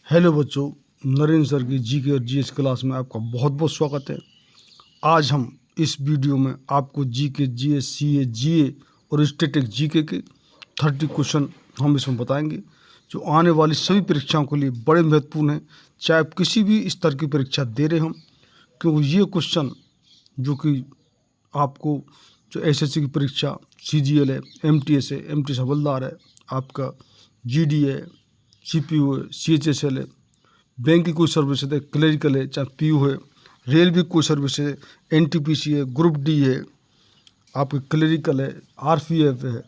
Hello बच्चों, Narendra sir की जी के और जीएस क्लास में आपका बहुत बहुत स्वागत है। आज हम इस वीडियो में आपको जी के, जीएस, सीए, जीए और स्टैटिक जीके के 30 क्वेश्चन हम इसमें बताएंगे, जो आने वाली सभी परीक्षाओं के लिए बड़े महत्वपूर्ण हैं, चाहे आप किसी भी स्तर की परीक्षा दे रहे हों। क्योंकि ये क्वेश्चन जो कि आपको जो एसएससी की परीक्षा, सीजीएल है, एमटीएस है, एमटीएस हवलदार है, आपका जीडी है, सीपीयू है, सीएचएसएल है, बैंक की कोई सर्विस है, क्लरिकल है, चाहे पीयू है, रेलवे की कोई सर्विस है, एनटीपीसी है, ग्रुप डी है, आपकी क्लरिकल है, आरपीएफ है,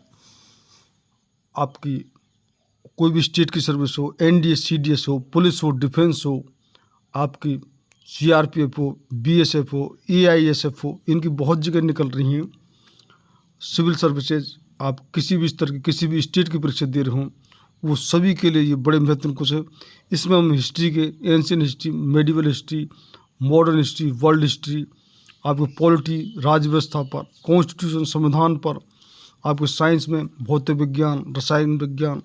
आपकी कोई भी स्टेट की सर्विस हो, एनडीएस, सीडीएस हो, पुलिस हो, डिफेंस हो, आपकी सीआरपीएफ हो, बीएसएफ हो, एआईएसएफ हो, इनकी बहुत जगह निकल रही हैं सिविल सर्विसेज। आप किसी भी स्तर की, किसी भी स्टेट की परीक्षा दे रहे हों, वो सभी के लिए ये बड़े महत्वपूर्ण क्वेश्चन है। इसमें हम हिस्ट्री के, ancient history, medieval history, modern history, world history, आपको पॉलिटी, राज्य व्यवस्था पर, कॉन्स्टिट्यूशन, संविधान पर, आपके साइंस में भौतिक विज्ञान, रसायन विज्ञान,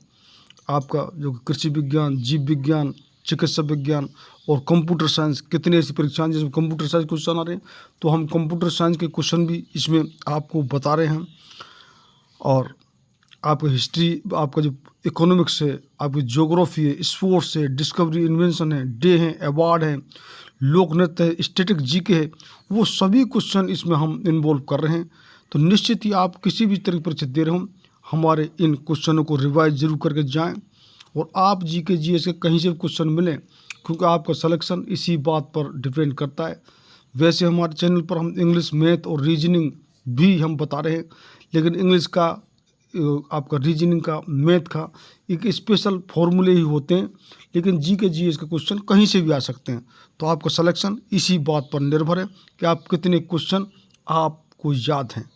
आपका जो कृषि विज्ञान, जीव विज्ञान, चिकित्सा विज्ञान और कंप्यूटर साइंस, कितनी ऐसी परीक्षाएं जिसमें कंप्यूटर साइंस क्वेश्चन आ रहे हैं, तो हम कंप्यूटर साइंस के क्वेश्चन भी इसमें आपको बता रहे हैं। और आपका हिस्ट्री, आपका जो इकोनॉमिक्स है, आपकी ज्योग्राफी है, स्पोर्ट्स है, डिस्कवरी, इन्वेंशन है, डे है, अवार्ड है, लोक नृत्य है, स्टैटिक जीके है, वो सभी क्वेश्चन इसमें हम इन्वॉल्व कर रहे हैं। तो निश्चित ही आप किसी भी तरह की परीक्षा दे रहे हो, हमारे इन क्वेश्चनों को रिवाइज जरूर करके जाएं। और आप जीके जीएस के कहीं से भी क्वेश्चन मिलें, क्योंकि आपका सिलेक्शन इसी बात पर डिपेंड करता है। वैसे हमारे चैनल पर हम इंग्लिश, मैथ और रीजनिंग भी हम बता रहे हैं, लेकिन इंग्लिश का, आपका रीजनिंग का, मैथ का एक स्पेशल फॉर्मूले ही होते हैं, लेकिन जी के जीएस के क्वेश्चन कहीं से भी आ सकते हैं। तो आपका सिलेक्शन इसी बात पर निर्भर है कि आप कितने क्वेश्चन आपको याद हैं।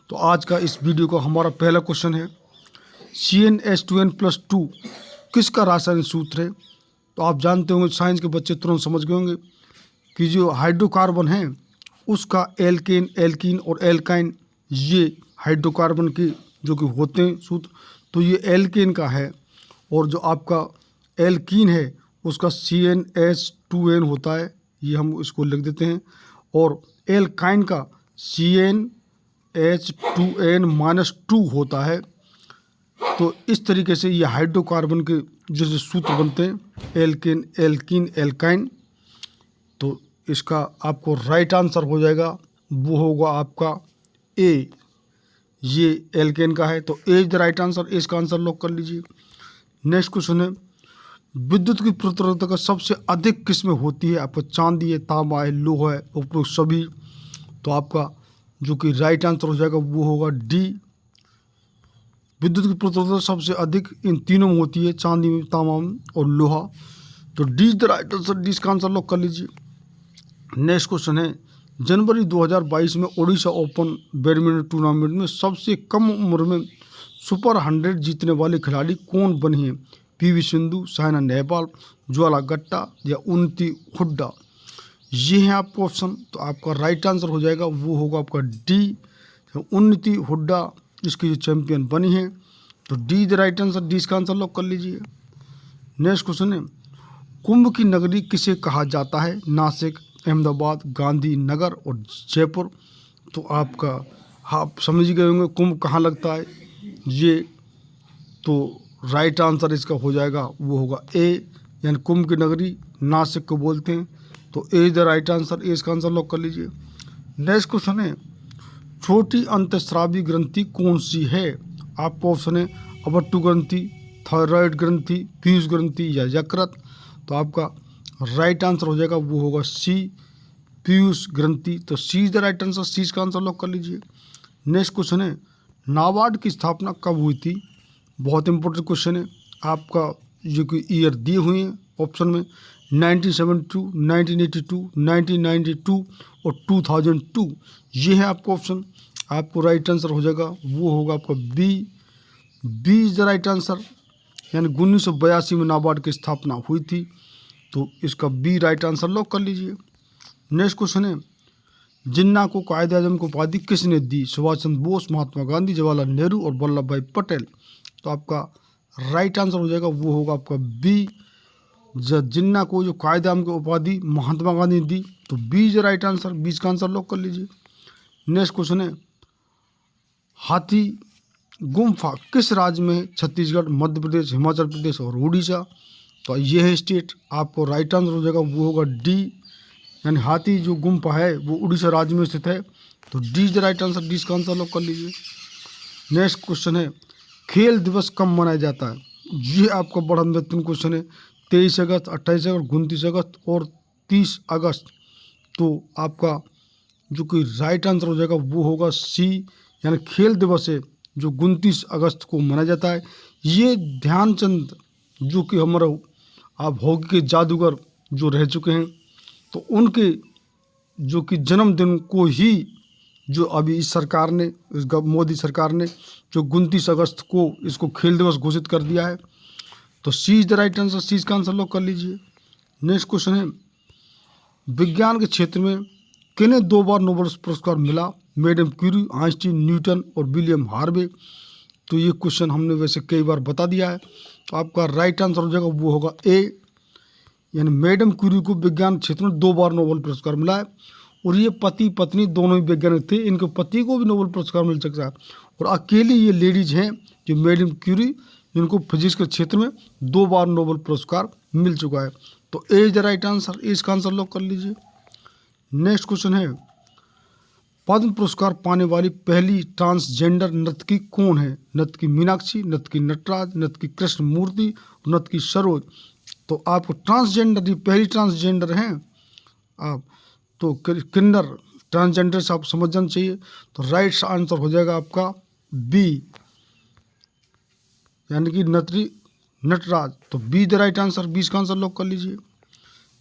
तो आज का इस वीडियो का हमारा पहला क्वेश्चन है, CnH2n+2 किसका रासायनिक सूत्र है? तो आप जानते होंगे, साइंस के बच्चे तुरंत समझ गए होंगे कि जो हाइड्रोकार्बन है उसका एल्केन, एल्कीन और एल्काइन, ये हाइड्रोकार्बन के जो कि होते हैं सूत्र, तो ये एल्केन का है। और जो आपका एल्कीन है उसका CnH2n होता है, ये हम इसको लिख देते हैं। और एल्काइन का CnH2n-2 होता है। तो इस तरीके से ये हाइड्रोकार्बन के जो सूत्र बनते हैं, एल्केन, एल्कीन, एल्काइन। तो इसका आपको राइट आंसर हो जाएगा, वो होगा आपका ए, ये एल्केन का है। तो ए इज द राइट आंसर, इसका आंसर लॉक कर लीजिए। नेक्स्ट क्वेश्चन है, विद्युत की प्रतिरोधकता सबसे अधिक किसमें होती है? आपका चांदी है, तांबा है, लोहा है, उपरोक्त सभी। तो आपका जो कि राइट आंसर हो जाएगा वो होगा डी, विद्युत की प्रतिरोधकता सबसे अधिक इन तीनों में होती है, चांदी में, तांबा में और लोहा। तो D is the right answer, D इसका आंसर लॉक कर लीजिए। नेक्स्ट क्वेश्चन है, जनवरी 2022 में ओडिशा ओपन बैडमिंटन टूर्नामेंट में सबसे कम उम्र में सुपर 100 जीतने वाले खिलाड़ी कौन बनी हैं? पीवी सिंधु, साइना नेहवाल, ज्वाला गट्टा या उन्नति हुड्डा। ये है आपका ऑप्शन। तो आपका राइट आंसर हो जाएगा वो होगा आपका डी, उन्नति हुड्डा इसकी जो चैंपियन बनी है। तो D the right answer, D इसका आंसर लॉक कर लीजिए। नेक्स्ट क्वेश्चन है, कुंभ की नगरी किसे कहा जाता है? नासिक, अहमदाबाद, गांधी नगर और जयपुर। तो आपका, आप समझ गए होंगे कुंभ कहाँ लगता है ये। तो राइट आंसर इसका हो जाएगा वो होगा ए, यानी कुंभ की नगरी नासिक को बोलते हैं। तो ए इज द राइट आंसर, ए इसका आंसर लॉक कर लीजिए। नेक्स्ट क्वेश्चन है, छोटी अंतःस्रावी ग्रंथि कौन सी है? आपका ऑप्शन है अवट्टु ग्रंथि, थायराइड ग्रंथि, पीयूष ग्रंथि या यकृत। तो आपका राइट आंसर हो जाएगा वो होगा सी, पीयूष ग्रंथि। तो सी इज द राइट आंसर, सी का आंसर लॉक कर लीजिए। नेक्स्ट क्वेश्चन है, नाबार्ड की स्थापना कब हुई थी? बहुत इंपॉर्टेंट क्वेश्चन है। आपका जो कि ईयर दिए हुए हैं ऑप्शन में, 1972, 1982, 1992 और 2002, ये है आपका ऑप्शन। आपको राइट आंसर हो जाएगा वो होगा आपका B, B is the right answer, यानी 1982 में नाबार्ड की स्थापना हुई थी। तो इसका बी राइट आंसर लॉक कर लीजिए। नेक्स्ट क्वेश्चन है, जिन्ना को कायदे आजम की उपाधि किसने दी? सुभाष चंद्र बोस, महात्मा गांधी, जवाहरलाल नेहरू और वल्लभ भाई पटेल। तो आपका राइट आंसर हो जाएगा वो होगा आपका बी, जिन्ना को जो कायदे आम की उपाधि महात्मा गांधी ने दी, तो बी इज राइट आंसर, 20 का आंसर लॉक कर लीजिए। नेक्स्ट क्वेश्चन है, हाथी गुम्फा किस राज्य में है? छत्तीसगढ़, मध्य प्रदेश, हिमाचल प्रदेश और उड़ीसा। तो ये है स्टेट, आपको राइट आंसर हो जाएगा वो होगा डी, यानी हाथी जो गुम्फा है वो उड़ीसा राज्य में स्थित है। तो डी इज राइट आंसर, 20 का आंसर लॉक कर लीजिए। नेक्स्ट क्वेश्चन है, खेल दिवस कब मनाया जाता है? ये आपका बड़ा महत्वपूर्ण क्वेश्चन है। 23 अगस्त, 28 अगस्त, 29 अगस्त और 30 अगस्त। तो आपका जो कि राइट आंसर हो जाएगा वो होगा सी, यानी खेल दिवस है जो 29 अगस्त को मनाया जाता है। ये ध्यानचंद जो कि हमारा आप हॉकी के जादूगर जो रह चुके हैं, तो उनके जो कि जन्मदिन को ही जो अभी इस सरकार ने, इस मोदी सरकार ने जो 29 अगस्त को इसको खेल दिवस घोषित कर दिया है। तो सी इज द राइट आंसर, सी का आंसर लॉक कर लीजिए। नेक्स्ट क्वेश्चन है, विज्ञान के क्षेत्र में किन्हें 2 बार नोबेल पुरस्कार मिला? मैडम क्यूरी, आइंस्टीन, न्यूटन और विलियम हार्वे। तो ये क्वेश्चन हमने वैसे कई बार बता दिया है। तो आपका राइट आंसर हो जाएगा वो होगा ए, यानी मैडम क्यूरी को विज्ञान क्षेत्र में 2 बार नोबेल पुरस्कार मिला है। और ये पति पत्नी दोनों ही वैज्ञानिक थे, इनके पति को भी नोबेल पुरस्कार मिल सकता है। और अकेली ये लेडीज हैं जो मैडम क्यूरी, जिनको फिजिक्स के क्षेत्र में 2 बार नोबेल पुरस्कार मिल चुका है। तो ए इज द राइट आंसर, इसका आंसर लॉक कर लीजिए। नेक्स्ट क्वेश्चन है, पद्म पुरस्कार पाने वाली पहली ट्रांसजेंडर नर्तकी कौन है? नर्तकी मीनाक्षी, नर्तकी नटराज, नर्तकी कृष्ण मूर्ति, नर्तकी सरोज। तो आपको ट्रांसजेंडर, ये पहली ट्रांसजेंडर हैं आप, तो किन्नर ट्रांसजेंडर से आप समझ जाना चाहिए। तो राइट आंसर हो जाएगा आपका बी, यानी कि नटराज। तो बी द राइट आंसर, 20 का आंसर लॉक कर लीजिए।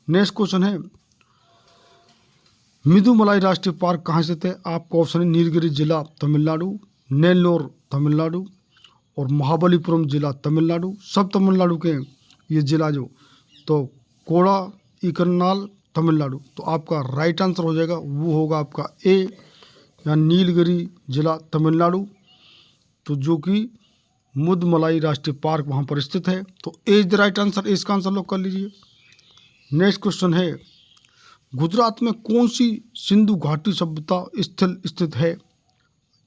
नेक्स्ट क्वेश्चन है, मिदुमलाई राष्ट्रीय पार्क कहाँ स्थित है? आपका ऑप्शन है नीलगिरी जिला तमिलनाडु, नेल्लोर तमिलनाडु और महाबलीपुरम जिला तमिलनाडु। सब तमिलनाडु के ये जिला जो, तो कोड़ा इकन्नाल तमिलनाडु। तो आपका राइट आंसर हो जाएगा वो होगा आपका ए, यानी नीलगिरी जिला तमिलनाडु, तो जो कि मुदमलाई राष्ट्रीय पार्क वहाँ पर स्थित है। तो ए इज द राइट आंसर, इसका आंसर लॉक कर लीजिए। नेक्स्ट क्वेश्चन है, गुजरात में कौन सी सिंधु घाटी सभ्यता स्थल स्थित है?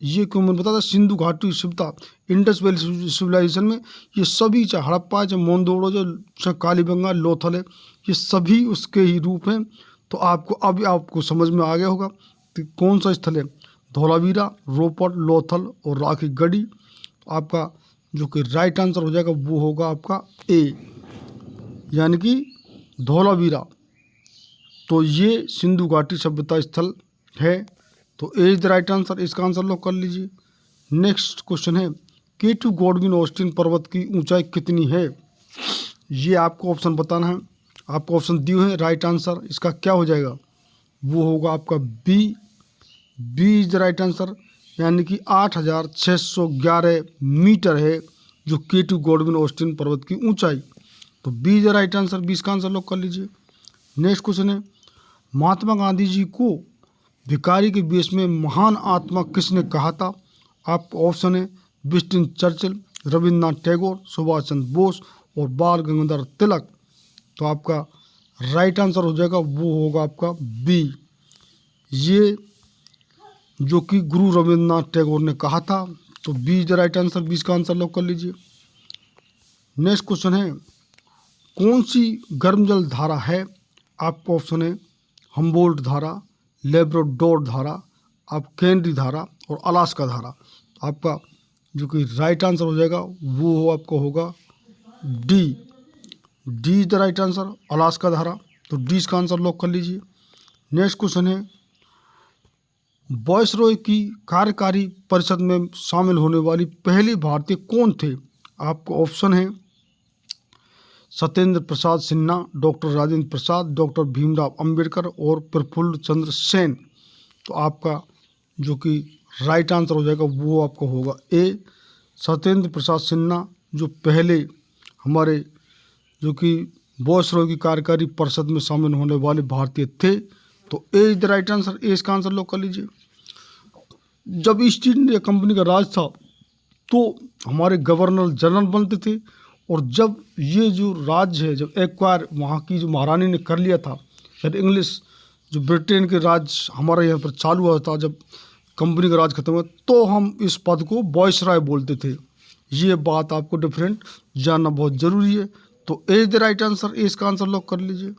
ये क्यों मैंने बताया, सिंधु घाटी सभ्यता, इंडस वैली सिविलाइजेशन में ये सभी, चाहे हड़प्पा, चाहे मोनदोड़ो, जो कालीबंगा, लोथल है, ये सभी उसके ही रूप हैं। तो आपको अभी आपको समझ में आ गया होगा कि कौन सा स्थल है। धौलावीरा, रोपड़, लोथल और राखी गढ़ी। आपका जो कि राइट आंसर हो जाएगा वो होगा आपका ए, यानी कि धौलावीरा। तो ये सिंधु घाटी सभ्यता स्थल है। तो ए इज द राइट आंसर, इसका आंसर लॉक कर लीजिए। नेक्स्ट क्वेश्चन है, K2 गॉडविन ऑस्टिन पर्वत की ऊंचाई कितनी है? ये आपको ऑप्शन बताना है। आपको ऑप्शन दिए हैं, राइट आंसर इसका क्या हो जाएगा वो होगा आपका B, B is the right answer, यानी कि 8,611 मीटर है जो K2 गॉडविन ऑस्टिन पर्वत की ऊंचाई। तो B is the right answer, 20 का आंसर लॉक कर लीजिए। नेक्स्ट क्वेश्चन है, महात्मा गांधी जी को भिखारी के वेश में महान आत्मा किसने कहा था? आपको ऑप्शन है विंस्टन चर्चिल, रविन्द्रनाथ टैगोर, सुभाष चंद्र बोस और बाल गंगाधर तिलक। तो आपका राइट आंसर हो जाएगा वो होगा आपका बी, ये जो कि गुरु रविन्द्रनाथ टैगोर ने कहा था। तो B is the right answer, 20 का आंसर लॉक कर लीजिए। नेक्स्ट क्वेश्चन है, कौन सी गर्म जल धारा है? आपको ऑप्शन है हम्बोल्ट धारा, लेब्राडोर धारा, आप केंद्री धारा और अलास्का धारा। आपका जो कि राइट आंसर हो जाएगा वो आपका होगा D, D is the right answer, Alaska धारा। तो डी का आंसर लॉक कर लीजिए। नेक्स्ट क्वेश्चन है, वायसरॉय की कार्यकारी परिषद में शामिल होने वाली पहली भारतीय कौन थे? आपको ऑप्शन है सत्येंद्र प्रसाद सिन्हा, डॉक्टर राजेंद्र प्रसाद, डॉक्टर भीमराव अंबेडकर और प्रफुल्ल चंद्र सेन। तो आपका जो कि राइट आंसर हो जाएगा वो आपका होगा ए, सत्येंद्र प्रसाद सिन्हा, जो पहले हमारे जो कि वायसरॉय की कार्यकारी परिषद में शामिल होने वाले भारतीय थे। तो ए इज द राइट आंसर, ए इसका आंसर लॉक कर लीजिए। जब ईस्ट इंडिया कंपनी का राज था तो हमारे गवर्नर जनरल बनते थे और जब ये जो राज्य है, जब एक्वायर वहाँ की जो महारानी ने कर लिया था, यानी इंग्लिश जो ब्रिटेन के राज हमारे यहाँ पर चालू हुआ था, जब कंपनी का राज खत्म हुआ, तो हम इस पद को वॉइसरॉय बोलते थे। ये बात आपको डिफरेंट जानना बहुत ज़रूरी है। तो ए द राइट आंसर, इसका आंसर लॉक कर लीजिए।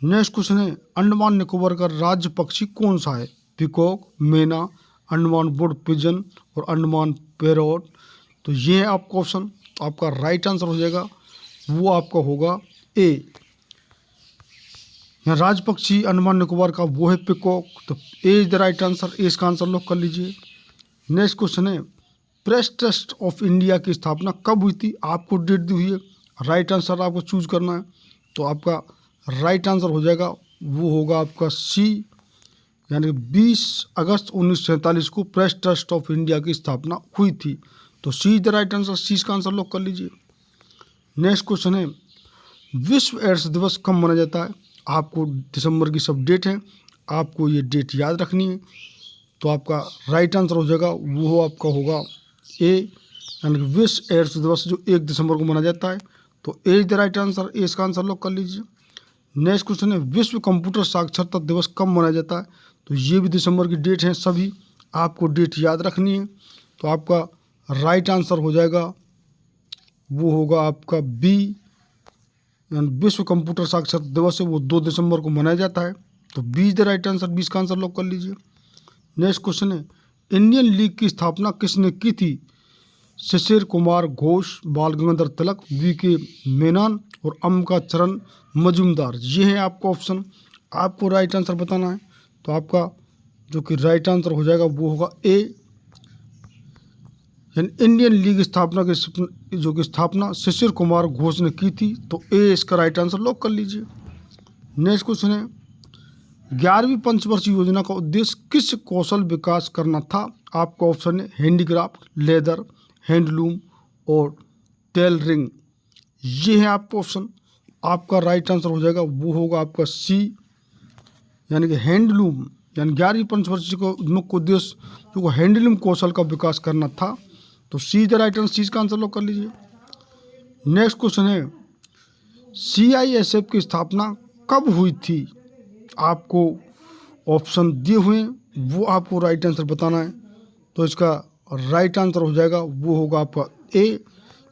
नेक्स्ट क्वेश्चन है, अंडमान निकोबार का राज्य पक्षी कौन सा है? पिकॉक, मैना, अंडमान वुड पिजन और अंडमान पैरोट। तो ये है आपका ऑप्शन। तो आपका राइट आंसर हो जाएगा, वो आपका होगा ए। यहाँ राज पक्षी अंडमान निकोबार का वो है पिकॉक। तो ए इज द राइट आंसर, इसका आंसर लॉक कर लीजिए। नेक्स्ट क्वेश्चन है, प्रेस ट्रस्ट ऑफ इंडिया की स्थापना कब हुई थी? आपको डेट दी हुई है, राइट आंसर आपको चूज करना है। तो आपका राइट आंसर हो जाएगा, वो होगा आपका सी, यानी 20 अगस्त 1947 को प्रेस ट्रस्ट ऑफ इंडिया की स्थापना हुई थी। तो सी इज द राइट आंसर, सी का आंसर लॉक कर लीजिए। नेक्स्ट क्वेश्चन है, विश्व एड्स दिवस कब मनाया जाता है? आपको दिसंबर की सब डेट है, आपको ये डेट याद रखनी है। तो आपका राइट आंसर हो जाएगा, वो आपका होगा ए, यानी कि विश्व एड्स दिवस जो 1 दिसंबर को मनाया जाता है। तो ए इज द राइट आंसर, ए इसका आंसर लॉक कर लीजिए। नेक्स्ट क्वेश्चन है, विश्व कंप्यूटर साक्षरता दिवस कब मनाया जाता है? तो ये भी दिसंबर की डेट है, सभी आपको डेट याद रखनी है। तो आपका राइट आंसर हो जाएगा, वो होगा आपका बी, यानी विश्व कंप्यूटर साक्षरता दिवस है वो 2 दिसंबर को मनाया जाता है। तो B is the right answer, 20 का आंसर लॉक कर लीजिए। नेक्स्ट क्वेश्चन है, इंडियन लीग की स्थापना किसने की थी? शिशिर कुमार घोष, बाल गंगाधर तिलक, वी.के. मेनन और अंबिका चरण मजूमदार। ये है आपका ऑप्शन, आपको राइट आंसर बताना है। तो आपका जो कि राइट आंसर हो जाएगा वो होगा ए, यानी इंडियन लीग स्थापना की जो कि स्थापना शिशिर कुमार घोष ने की थी। तो ए इसका राइट आंसर लॉक कर लीजिए। नेक्स्ट क्वेश्चन है, 11वीं पंचवर्षीय योजना का उद्देश्य किस कौशल विकास करना था? आपका ऑप्शन है हैंडीक्राफ्ट, लेदर, हैंडलूम और टेलरिंग। ये है आपका ऑप्शन, आपका राइट आंसर हो जाएगा, वो होगा आपका सी, यानी कि हैंडलूम, यानी 11वीं पंचवर्षीय को मुख्य उद्देश्य जो हैंडलूम कौशल का विकास करना था। तो सी द राइट आंसर, सी का आंसर लॉक कर लीजिए। नेक्स्ट क्वेश्चन है, CISF की स्थापना कब हुई थी? आपको ऑप्शन दिए हुए हैं, वो आपको राइट आंसर बताना है। तो इसका राइट आंसर हो जाएगा, वो होगा आपका ए,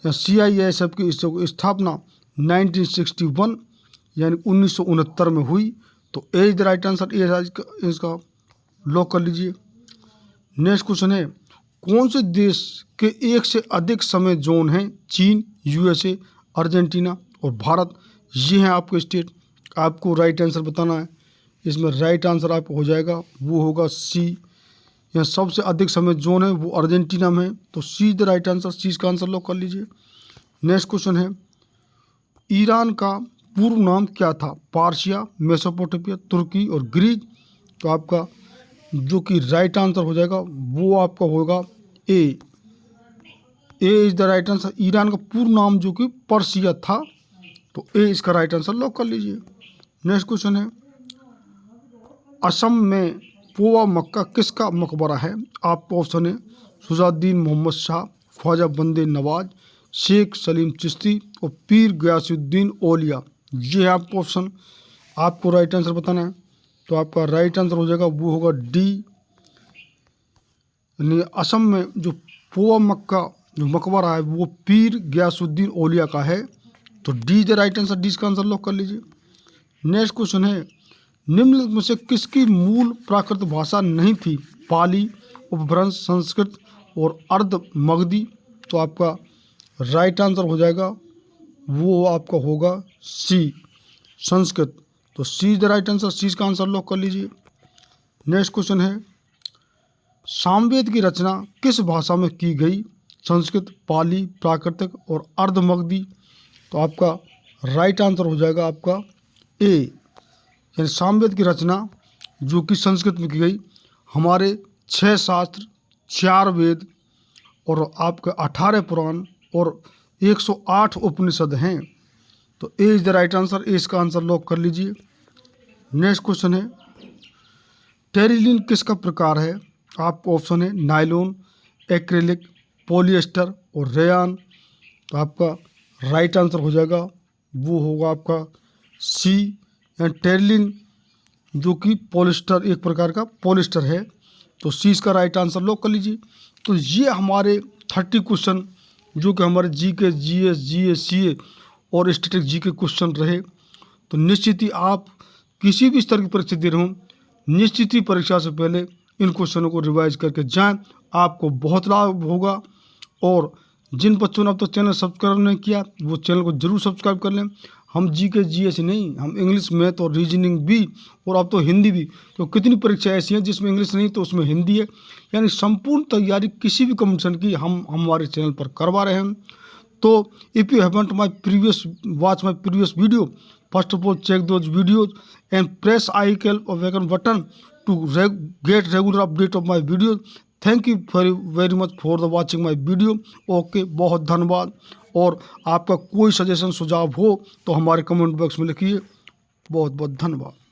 या CISF की स्थापना 1961 यानी 1969 में हुई। तो ए इज द राइट आंसर, ए इसका लॉक कर लीजिए। नेक्स्ट क्वेश्चन है, कौन से देश के एक से अधिक समय जोन हैं? चीन, USA, अर्जेंटीना और भारत। ये हैं आपके स्टेट, आपको राइट आंसर बताना है। इसमें राइट आंसर आपको हो जाएगा, वो होगा सी, यहाँ सबसे अधिक समय जोन है वो अर्जेंटीना में है। तो सी द राइट आंसर, सी का आंसर लॉक कर लीजिए। नेक्स्ट क्वेश्चन है, ईरान का पूर्व नाम क्या था? पार्शिया, मेसोपोटामिया, तुर्की और ग्रीक। तो आपका जो कि राइट आंसर हो जाएगा वो आपका होगा A, A is the right answer. Iran का पूर्व नाम जो कि पर्सिया था। तो ए इसका राइट आंसर लॉक कर लीजिए। नेक्स्ट क्वेश्चन है, असम में पोवा मक्का किसका मकबरा है? आपका ऑप्शन है सुजाउद्दीन मोहम्मद शाह, ख्वाजा बंदे नवाज, शेख सलीम चिश्ती और पीर गयासुद्दीन औलिया। ये है आपका ऑप्शन, आपको राइट आंसर बताना है। तो आपका राइट आंसर हो जाएगा, वो होगा डी, यानी असम में जो पोवा मक्का जो मकबरा है वो पीर गयासुद्दीन औलिया का है। तो D the right answer, D का आंसर लॉक कर लीजिए। नेक्स्ट क्वेश्चन है, निम्नलिखित में से किसकी मूल प्राकृत भाषा नहीं थी? पाली, उपभ्रंश, संस्कृत और अर्ध मगधी। तो आपका राइट आंसर हो जाएगा, वो आपका होगा सी, संस्कृत। तो सी द राइट आंसर, सी का आंसर लॉक कर लीजिए। नेक्स्ट क्वेश्चन है, सामवेद की रचना किस भाषा में की गई? संस्कृत, पाली, प्राकृतिक और अर्ध मगधी। तो आपका राइट आंसर हो जाएगा आपका ए, यानी सामवेद की रचना जो कि संस्कृत में की गई। हमारे 6 शास्त्र, 4 वेद और आपके 18 पुराण और 108 उपनिषद हैं। तो ए इज द राइट आंसर, ए इसका आंसर लॉक कर लीजिए। नेक्स्ट क्वेश्चन है, टेरिलिन किसका प्रकार है? आपको ऑप्शन है नायलॉन, एक्रेलिक, पॉलिएस्टर और रेयान। तो आपका राइट आंसर हो जाएगा, वो होगा आपका सी एंड टेरिलिन, जो कि पॉलिस्टर, एक प्रकार का पॉलिस्टर है। तो सी इसका राइट आंसर लॉक कर लीजिए। तो ये हमारे 30 क्वेश्चन जो कि हमारे जीके, जीएस, सीए और स्टैटिक जी के क्वेश्चन रहे। तो निश्चित ही आप किसी भी स्तर की परीक्षा दे रहे हो, निश्चित ही परीक्षा से पहले इन क्वेश्चनों को रिवाइज करके जाएं, आपको बहुत लाभ होगा। और जिन बच्चों ने अब तक चैनल सब्सक्राइब नहीं किया वो चैनल को जरूर सब्सक्राइब कर लें। हम जीके, जीएस नहीं, हम इंग्लिश, मैथ और रीजनिंग भी, और अब तो हिंदी भी। तो कितनी परीक्षा ऐसी हैं जिसमें इंग्लिश नहीं तो उसमें हिंदी है, यानी संपूर्ण तैयारी किसी भी कंपटीशन की हम हमारे चैनल पर करवा रहे हैं। तो if you haven't watch my previous video, first of all check those videos and press icon button to get regular update of my videos. Thank you very much for the watching my video. Okay, बहुत धन्यवाद। और आपका कोई suggestion सुझाव हो तो हमारे comment box में लिखिए। बहुत बहुत धन्यवाद।